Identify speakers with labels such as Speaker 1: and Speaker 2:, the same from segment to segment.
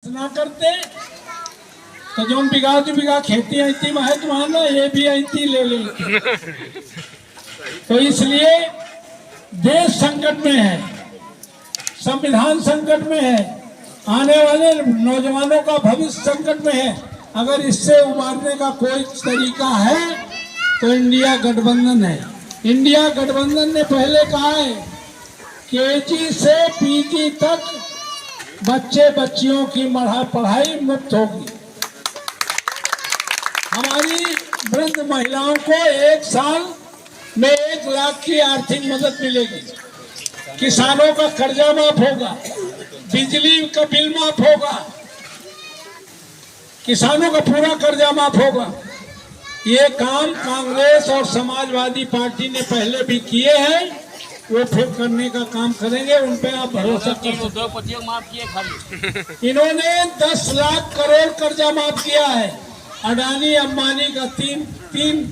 Speaker 1: ना करते तो जो बिगा खेती आती में है तुम्हारा ये भी आती ले ले। तो इसलिए देश संकट में है, संविधान संकट में है, आने वाले नौजवानों का भविष्य संकट में है। अगर इससे उबारने का कोई तरीका है तो इंडिया गठबंधन है। इंडिया गठबंधन ने पहले कहा है केजी से पीजी तक बच्चे बच्चियों की पढ़ाई मुफ्त होगी। हमारी वृद्ध महिलाओं को 1 साल में 1 लाख की आर्थिक मदद मिलेगी। किसानों का कर्जा माफ होगा, बिजली का बिल माफ होगा, किसानों का पूरा कर्जा माफ होगा। ये काम कांग्रेस और समाजवादी पार्टी ने पहले भी किए हैं, वो फिर करने का काम करेंगे, उन पे आप भरोसा कर सकते।
Speaker 2: माफ किए खाली
Speaker 1: इन्होंने 10 लाख करोड़ कर्जा माफ किया है। अडानी अंबानी का तीन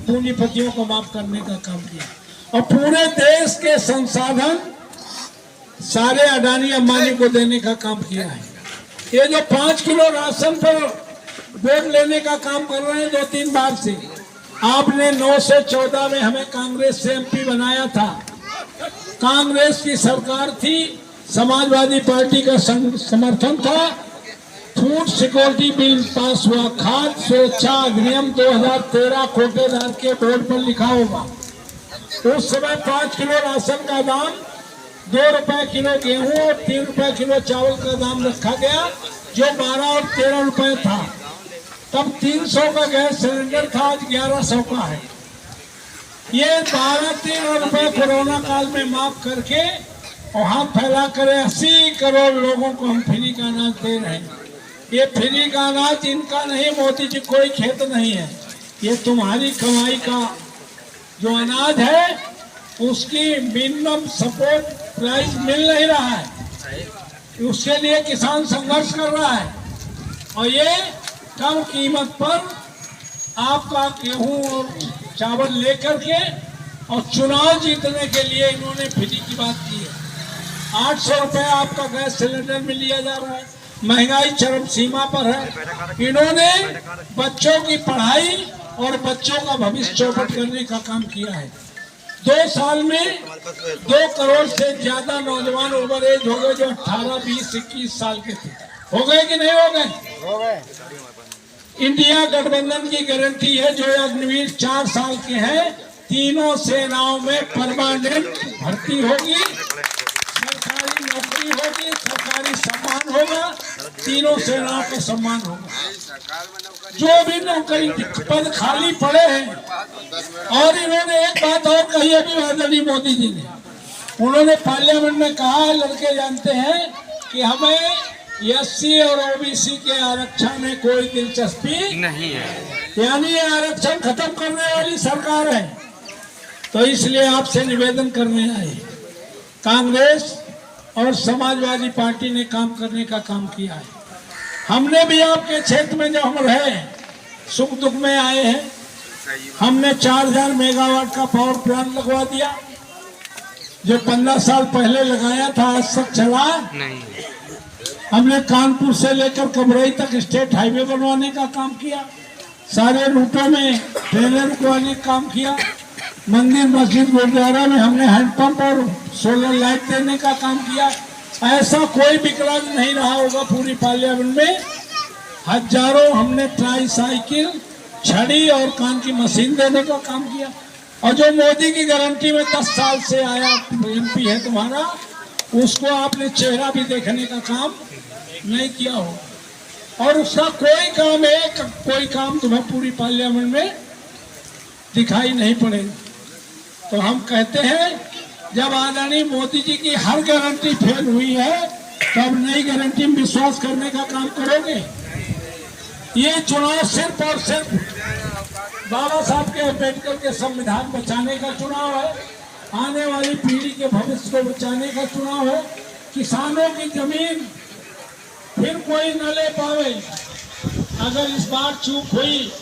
Speaker 1: पूंजीपतियों को माफ करने का काम किया और पूरे देश के संसाधन सारे अडानी अंबानी को देने का काम किया है। ये जो 5 किलो राशन पर वोट लेने का काम कर रहे हैं 2-3 बार से, आपने 9 से 14 में हमें कांग्रेस से MP बनाया था। कांग्रेस की सरकार थी, समाजवादी पार्टी का समर्थन था, फूड सिक्योरिटी बिल पास हुआ, खाद्य सुरक्षा अधिनियम 2013 कोटेदार के बोर्ड पर लिखा होगा। उस समय 5 किलो राशन का दाम 2 रुपए किलो गेहूं और 3 रुपए किलो चावल का दाम रखा गया, जो 12 और 13 रुपए था। तब 300 का गैस सिलेंडर था, आज 1100 का है। ये 12-13 रुपए कोरोना काल में माफ करके और हाथ फैला कर 80 करोड़ लोगों को हम फ्री का अनाज दे रहे हैं। ये फ्री का अनाज इनका नहीं, मोदी जी कोई खेत नहीं है, ये तुम्हारी कमाई का जो अनाज है उसकी मिनिमम सपोर्ट प्राइस मिल नहीं रहा है, उसके लिए किसान संघर्ष कर रहा है। और ये कम कीमत पर आपका गेहूं और चावल लेकर के और चुनाव जीतने के लिए इन्होंने फ्री की बात की है। 800 रुपए आपका गैस सिलेंडर में लिया जा रहा है, महंगाई चरम सीमा पर है। इन्होंने बच्चों की पढ़ाई और बच्चों का भविष्य चौपट करने का काम किया है। 2 साल में 2 करोड़ से ज्यादा नौजवान ओवर एज हो गए, जो 18, 20, 21 साल के थे। हो गए कि नहीं हो गए? इंडिया गठबंधन की गारंटी है, जो अग्निवीर 4 साल के हैं, तीनों सेनाओं में परमानेंट भर्ती होगी, सरकारी नौकरी होगी, सरकारी सम्मान होगा, तीनों सेनाओं का सम्मान होगा। जो भी नौकरी पद खाली पड़े हैं। और इन्होंने एक बात और कही अभी आदरणीय मोदी जी ने, उन्होंने पार्लियामेंट में कहा है, लड़के जानते हैं कि हमें SC और OBC के आरक्षण में कोई दिलचस्पी नहीं है, यानी ये आरक्षण खत्म करने वाली सरकार है। तो इसलिए आपसे निवेदन करने आए, कांग्रेस और समाजवादी पार्टी ने काम करने का काम किया है। हमने भी आपके क्षेत्र में जो हम रहे सुख दुख में आए हैं, हमने 4000 मेगावाट का पावर प्लांट लगवा दिया, जो 15 साल पहले लगाया था आज तक चला नहीं। हमने कानपुर से लेकर कमरई तक स्टेट हाईवे बनवाने का काम किया, सारे रूटों में ट्रेनें रुकवाने का काम किया, मंदिर मस्जिद गुरुद्वारा में हमने हैंडपंप और सोलर लाइट देने का काम किया। ऐसा कोई विकलांग नहीं रहा होगा पूरी पार्लियामेंट में। हजारों हमने ट्राई साइकिल, छड़ी और कान की मशीन देने का काम किया। और जो मोदी की गारंटी में 10 साल से आया MP है तुम्हारा, उसको आपने चेहरा भी देखने का काम नहीं किया हो, और उसका कोई काम तुम्हें पूरी पार्लियामेंट में दिखाई नहीं पड़ेगा। तो हम कहते हैं, जब आदरणीय मोदी जी की हर गारंटी फेल हुई है, तब नई गारंटी में विश्वास करने का काम करोगे। ये चुनाव सिर्फ और सिर्फ बाबा साहब के अम्बेडकर के संविधान बचाने का चुनाव है, आने वाली पीढ़ी के भविष्य को बचाने का चुनाव है। किसानों की जमीन फिर कोई न ले पावे। अगर इस बार चूक हुई,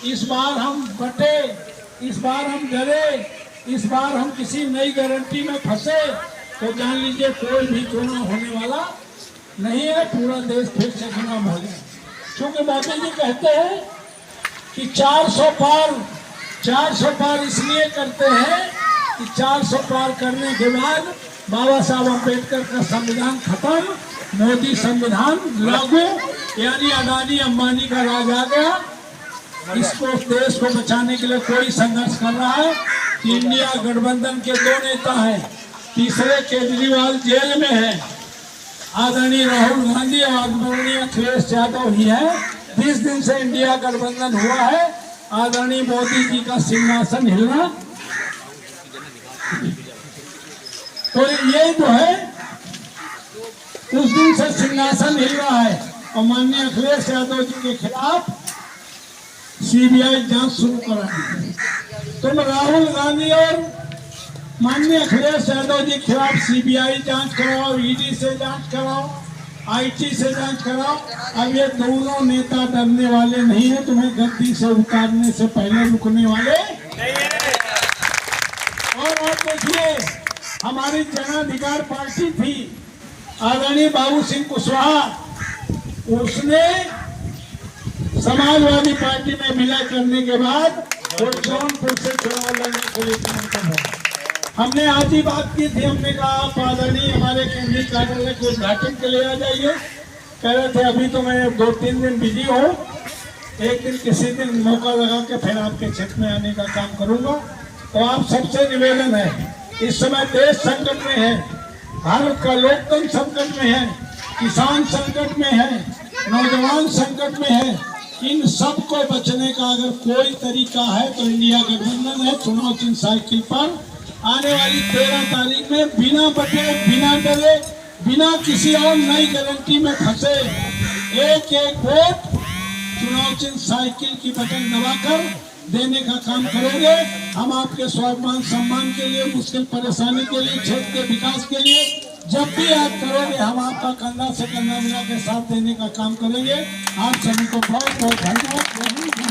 Speaker 1: इस बार हम बटे, इस बार हम डरे, इस बार हम किसी नई गारंटी में फंसे, तो जान लीजिए कोई भी चुनाव होने वाला नहीं है, पूरा देश फिर से गुलाम हो गया। क्योंकि मोदी जी कहते हैं कि 400 पार इसलिए करते हैं कि 400 पार करने के बाद बाबा साहब अम्बेडकर का संविधान खत्म, मोदी संविधान लागू, यानी अडानी अंबानी का राज आ गया। इसको देश को बचाने के लिए कोई संघर्ष कर रहा है। इंडिया गठबंधन के 2 नेता हैं, तीसरे केजरीवाल जेल में है, आदरणीय राहुल गांधी और आदरणीय अखिलेश यादव ही है। 20 दिन से इंडिया गठबंधन हुआ है। आदरणीय मोदी जी का सिंहासन हिलना, तो ये जो है उस दिन से सिंहासन हिल रहा है। और माननीय अखिलेश यादव जी के खिलाफ सीबीआई जांच शुरू करा दी। तुम राहुल गांधी और माननीय अखिलेश यादव जी के खिलाफ सीबीआई जांच कराओ, ईडी से जांच कराओ, आईटी से जांच कराओ। अब ये दोनों नेता डरने वाले नहीं है, तुम्हें गद्दी से उतारने से पहले रुकने वाले नहीं है। और देखिए, हमारी जन अधिकार पार्टी थी, आदरणीय बाबू सिंह कुशवाहा, उसने समाजवादी पार्टी में विलय करने के बाद वो जौनपुर से चुनाव लड़ने के लिए समर्थन हुआ। हमने आज ही बात की थी, हमने कहा आप आदरणीय हमारे केंद्रीय कार्यालय को उद्घाटन के लिए आ जाइए। कह रहे थे अभी तो मैं 2-3 दिन बिजी हूँ, एक दिन किसी दिन मौका लगा के फिर आपके क्षेत्र में आने का काम करूँगा। तो आप सबसे निवेदन है, इस समय देश संकट में है, भारत का लोकतंत्र संकट में है, किसान संकट में है, नौजवान संकट में है। इन सब को बचने का अगर कोई तरीका है तो इंडिया गठबंधन है। चुनाव चिन्ह साइकिल पर आने वाली 13 तारीख में बिना बटे, बिना डरे, बिना किसी और नई गारंटी में फंसे एक वोट चुनाव चिन्ह साइकिल की बटन दबाकर देने का काम करेंगे। हम आपके स्वाभिमान सम्मान के लिए, मुश्किल परेशानी के लिए, क्षेत्र के विकास के लिए जब भी आप करोगे हम आपका कंधा से कंधा मिला के साथ देने का काम करेंगे। आप सभी को बहुत बहुत धन्यवाद।